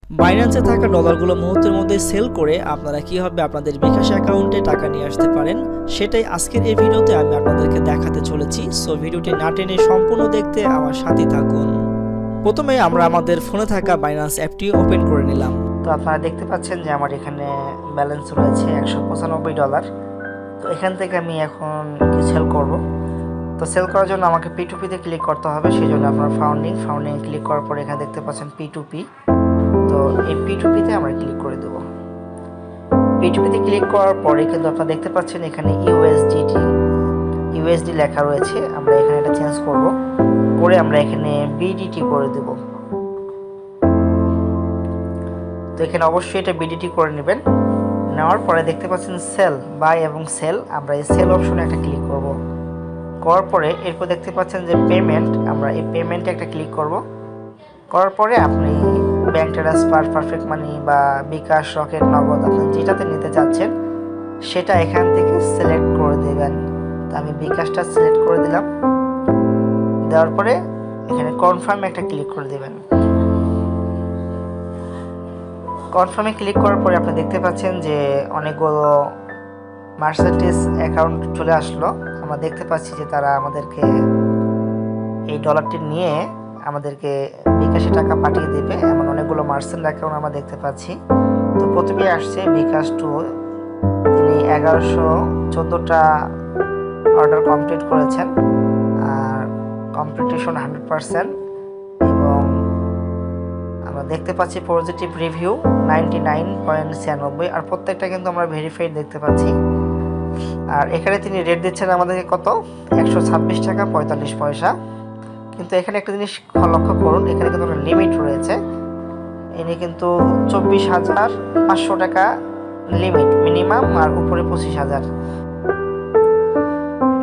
বাইন্যান্সে থাকা ডলারগুলো মুহূর্তের মধ্যে সেল করে আপনারা কিভাবে আপনাদের বিকাশ অ্যাকাউন্টে টাকা নিয়ে আসতে পারেন সেটাই আজকের এই ভিডিওতে আমি আপনাদেরকে দেখাতে চলেছি। সো ভিডিওটি না টেনে সম্পূর্ণ দেখতে আমার সাথে থাকুন। প্রথমে আমরা আমাদের ফোনে থাকা বাইন্যান্স অ্যাপটি ওপেন করে নিলাম। তো আপনারা দেখতে পাচ্ছেন যে আমার এখানে ব্যালেন্স রয়েছে $195। তো এখান থেকে আমি এখন কি সেল করব। তো সেল করার জন্য আমাকে P2P-তে ক্লিক করতে হবে। সেই জন্য আপনার ফাউন্ডিং ক্লিক করার পরে এখানে দেখতে পাচ্ছেন P2P। তো এই P2P-তে আমরা ক্লিক করে দেব। P2P-তে ক্লিক করার পরে কিন্তু আপনারা দেখতে পাচ্ছেন এখানে USD লেখা রয়েছে। আমরা এখানে এটা চেঞ্জ করব, করে আমরা এখানে BDT করে দেব। তো এখানে অবশ্যই এটা BDT করে নেবেন। নেওয়ার পরে দেখতে পাচ্ছেন সেল, বাই এবং সেল। আমরা এই সেল অপশনে একটা ক্লিক করব। করার পরে এরপর দেখতে পাচ্ছেন যে পেমেন্ট, আমরা এই পেমেন্টে একটা ক্লিক করব। করার পরে আপনি ব্যাংক ট্রান্সফার, পারফেক্ট মানি বা বিকাশ, রকেট, নগদ আপনি যেটাতে নিতে চাচ্ছেন সেটা এখান থেকে সিলেক্ট করে দেবেন। তো আমি বিকাশটা সিলেক্ট করে দিলাম। দেওয়ার পরে এখানে কনফার্মে একটা ক্লিক করে দেবেন। কনফার্মে ক্লিক করার পরে আপনি দেখতে পাচ্ছেন যে অনেকগুলো মার্সেন্টেজ অ্যাকাউন্ট চলে আসলো। আমরা দেখতে পাচ্ছি যে তারা আমাদেরকে এই ডলারটি নিয়ে আমাদেরকে বিকাশে টাকা পাঠিয়ে দেবে। এমন অনেকগুলো মার্চেন্ট অ্যাকাউন্ট আমরা দেখতে পাচ্ছি। তো প্রথমে আসছে বিকাশ টু, তিনি 1114টা অর্ডার কমপ্লিট করেছেন, আর কমপ্লিটেশন 100%। এবং আমরা দেখতে পাচ্ছি পজিটিভ রিভিউ 99.96, আর প্রত্যেকটা কিন্তু আমরা ভেরিফাইড দেখতে পাচ্ছি। আর এখানে তিনি রেট দিচ্ছেন আমাদেরকে কত, 126 টাকা 45 পয়সা। কিন্তু এখানে একটা জিনিস লক্ষ্য করুন, এখানে কিন্তু একটা লিমিট রয়েছে। ইনি কিন্তু 24,500 টাকা লিমিট মিনিমাম, আর উপরে 25,000।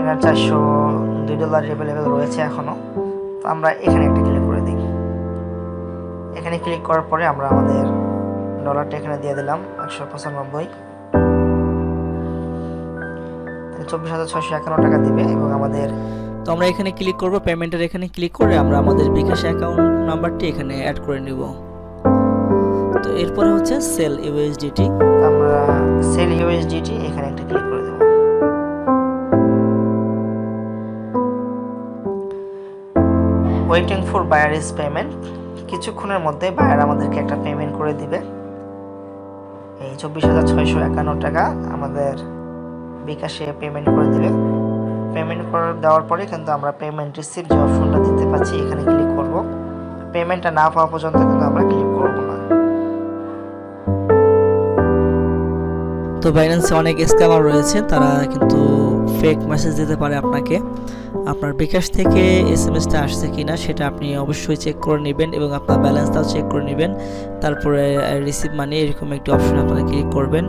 এখানে $402 অ্যাভেলেবেল রয়েছে এখনো। তো আমরা এখানে একটা ক্লিক করে দিই। এখানে ক্লিক করার পরে আমরা আমাদের ডলারটা এখানে দিয়ে দিলাম 195। 24,651 টাকা দিবে এবং আমাদের। তো আমরা এখানে ক্লিক করব, পেমেন্টের এখানে ক্লিক করে আমরা আমাদের বিকাশ অ্যাকাউন্ট নাম্বারটি এখানে অ্যাড করে নিব। তো এরপরে হচ্ছে সেল USDT, আমরা সেল USDT এখানে একটা ক্লিক করে দেব। Waiting for buyer is payment, কিছুক্ষণের মধ্যে বায়ার আমাদেরকে একটা পেমেন্ট করে দিবে। এই 24,651 টাকা আমাদের বিকাশে পেমেন্ট করে দিবে। পেমেন্ট করে দেওয়ার পরে কিন্তু আমরা পেমেন্ট রিসিভ যে অপশনটা দেখতে পাচ্ছি এখানে ক্লিক করব। পেমেন্টটা না পাওয়া পর্যন্ত কিন্তু আমরা ক্লিক করব না। তো বাইন্যান্সে অনেক স্ক্যামার রয়েছে, তারা কিন্তু ফেক মেসেজ দিতে পারে আপনাকে। আপনার বিকাশ থেকে SMS-টা আসছে কিনা সেটা আপনি অবশ্যই চেক করে নেবেন এবং আপনার ব্যালেন্সটাও চেক করে নেবেন। তারপরে রিসিভ মানি এরকম একটি অপশন আপনারা ক্লিক করবেন।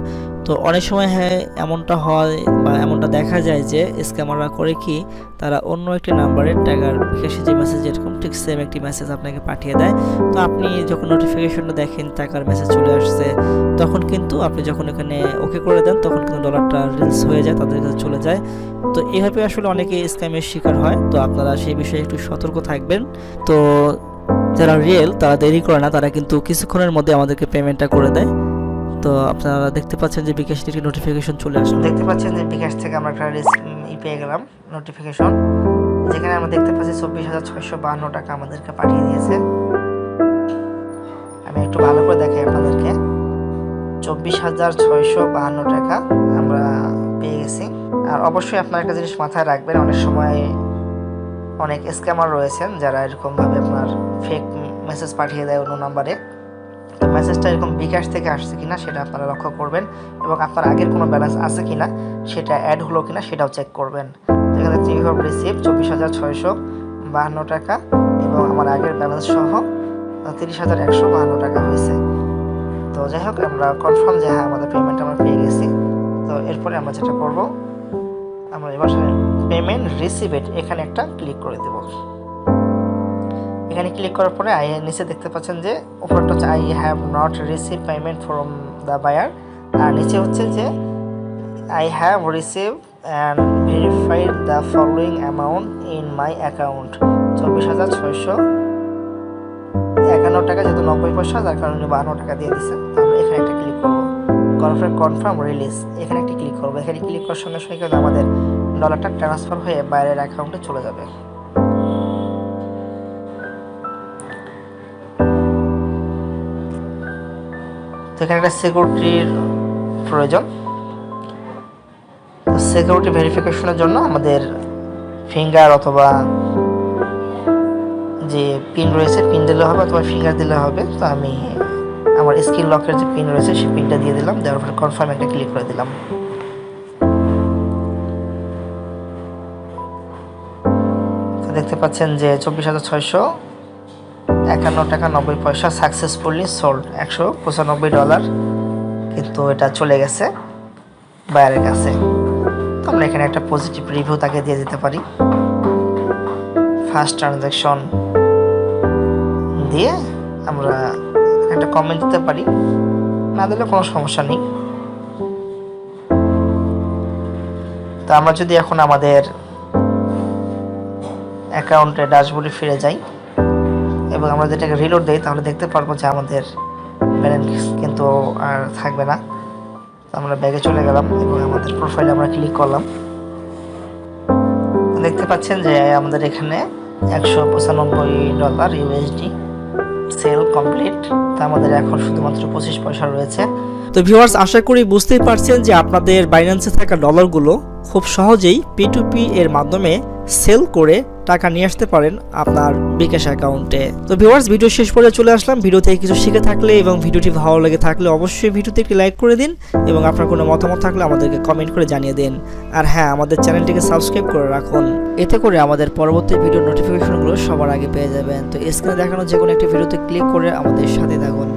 তো অনেক সময় হ্যাঁ এমনটা হয় বা এমনটা দেখা যায় যে স্ক্যামাররা করে কি, তারা অন্য একটি নাম্বারের টাকার বিকাশে যে মেসেজ এরকম ঠিক সেম একটি মেসেজ আপনাকে পাঠিয়ে দেয়। তো আপনি যখন নোটিফিকেশনটা দেখেন টাকার মেসেজ চলে আসছে, তখন কিন্তু আপনি যখন এখানে ওকে করে দেন তখন কিন্তু ডলারটা রিলিজ হয়ে যায়, তাদের কাছে চলে যায়। তো এইভাবে আসলে অনেকে স্ক্যামের শিকার হয়। তো আপনারা সেই বিষয়ে একটু সতর্ক থাকবেন। তো যারা রিয়েল তারা দেরি করে না, তারা কিন্তু কিছুক্ষণের মধ্যে আমাদেরকে পেমেন্টটা করে দেয়। তো আপনারা দেখতে পাচ্ছেন যে বিকাশ থেকে নোটিফিকেশন চলে আসলো। দেখতে পাচ্ছেন যে বিকাশ থেকে আমরা একটা পেয়ে গেলাম নোটিফিকেশন, যেখানে আমরা দেখতে পাচ্ছি 24,652 টাকা আমাদেরকে পাঠিয়ে দিয়েছে। আমি একটু ভালো করে দেখাই আপনাদেরকে। 24,652 টাকা আমরা পেয়ে গেছি। আর অবশ্যই আপনার একটা জিনিস মাথায় রাখবেন, অনেক সময় অনেক স্ক্যামার রয়েছেন যারা এরকমভাবে আপনার ফেক মেসেজ পাঠিয়ে দেয় অন্য নাম্বারে। তো মেসেজটা এরকম বিকাশ থেকে আসছে কিনা সেটা আপনারা লক্ষ্য করবেন, এবং আপনার আগের কোনো ব্যালেন্স আছে কিনা সেটা অ্যাড হলো কিনা সেটাও চেক করবেন। এখানে রিসিভ 24,652 টাকা এবং আমার আগের ব্যালেন্স সহ 30,152 টাকা হয়েছে। তো যাই হোক, আমরা কনফার্ম যে হ্যাঁ আমাদের পেমেন্ট আমরা পেয়ে গেছি। তো এরপরে আমরা যেটা করব, আমরা এবার পেমেন্ট রিসিভড এখানে একটা ক্লিক করে দেব। এখানে ক্লিক করার পরে নিচে দেখতে পাচ্ছেন যে উপরটা হচ্ছে I have not receive payment from the buyer, আর নিচে হচ্ছে যে I have receive and verified the following amount in my account. 24,651 টাকা, যেহেতু 90 পয়সা, যার কারণে 52 টাকা দিয়ে দিচ্ছে। তো আমরা এখানে একটা ক্লিক করবো, করার পরে কনফার্ম রিলিজ এখানে একটা ক্লিক করবো। এখানে ক্লিক করার সঙ্গে সঙ্গে কিন্তু আমাদের ডলারটা ট্রান্সফার হয়ে বাইরের অ্যাকাউন্টে চলে যাবে। তো এখানে একটা সিকিউরিটির প্রয়োজন। তো সিকিউরিটি ভেরিফিকেশনের জন্য আমাদের ফিঙ্গার অথবা যে পিন রয়েছে পিন দিলে হবে, অথবা ফিঙ্গার দিলে হবে। তো আমি আমার স্ক্রিন লকের যে পিন রয়েছে সেই পিনটা দিয়ে দিলাম, দেওয়ার পরে কনফার্ম একটা ক্লিক করে দিলাম। তো দেখতে পাচ্ছেন যে 24,651 টাকা 90 পয়সা সাকসেসফুলি সোল্ড, $195 কিন্তু এটা চলে গেছে বায়ারের কাছে। তো আমরা এখানে একটা পজিটিভ রিভিউ তাকে দিয়ে দিতে পারি, ফার্স্ট ট্রানজ্যাকশন দিয়ে আমরা একটা কমেন্ট দিতে পারি, না দিলে কোনো সমস্যা নেই। তো আমরা যদি এখন আমাদের অ্যাকাউন্টে ড্যাশবোর্ডে ফিরে যাই এবং আমরা যেটাকে রিলোড দেই, তাহলে দেখতে পারবো যে আমাদের ব্যালেন্স কিন্তু আর থাকবে না। তো আমরা ব্যাগে চলে গেলাম এবং আমাদের প্রোফাইলে আমরা ক্লিক করলাম। দেখতে পাচ্ছেন যে আমাদের এখানে $195 USD সেল কমপ্লিট। তো আমাদের এখন শুধুমাত্র 25 পয়সা রয়েছে। তো ভিউয়ার্স, আশা করি বুঝতেই পারছেন যে আপনাদের বাইন্যান্সে থাকা ডলারগুলো খুব সহজেই P2P এর মাধ্যমে সেল করে টাকা নিয়ে আসতে পারেন আপনার বিকাশ অ্যাকাউন্টে। তো ভিউয়ার্স, ভিডিও শেষ পর্যায়ে চলে আসলাম। ভিডিও থেকে কিছু শিখে থাকলে এবং ভিডিওটি ভালো লেগে থাকলে অবশ্যই ভিডিওতে একটি লাইক করে দিন এবং আপনার কোনো মতামত থাকলে আমাদেরকে কমেন্ট করে জানিয়ে দিন। আর হ্যাঁ, আমাদের চ্যানেলটিকে সাবস্ক্রাইব করে রাখুন, এতে করে আমাদের পরবর্তী ভিডিওর নোটিফিকেশনগুলো সবার আগে পেয়ে যাবেন। তো স্ক্রিনে দেখানো যে কোনো একটি ভিডিওতে ক্লিক করে আমাদের সাথে থাকুন।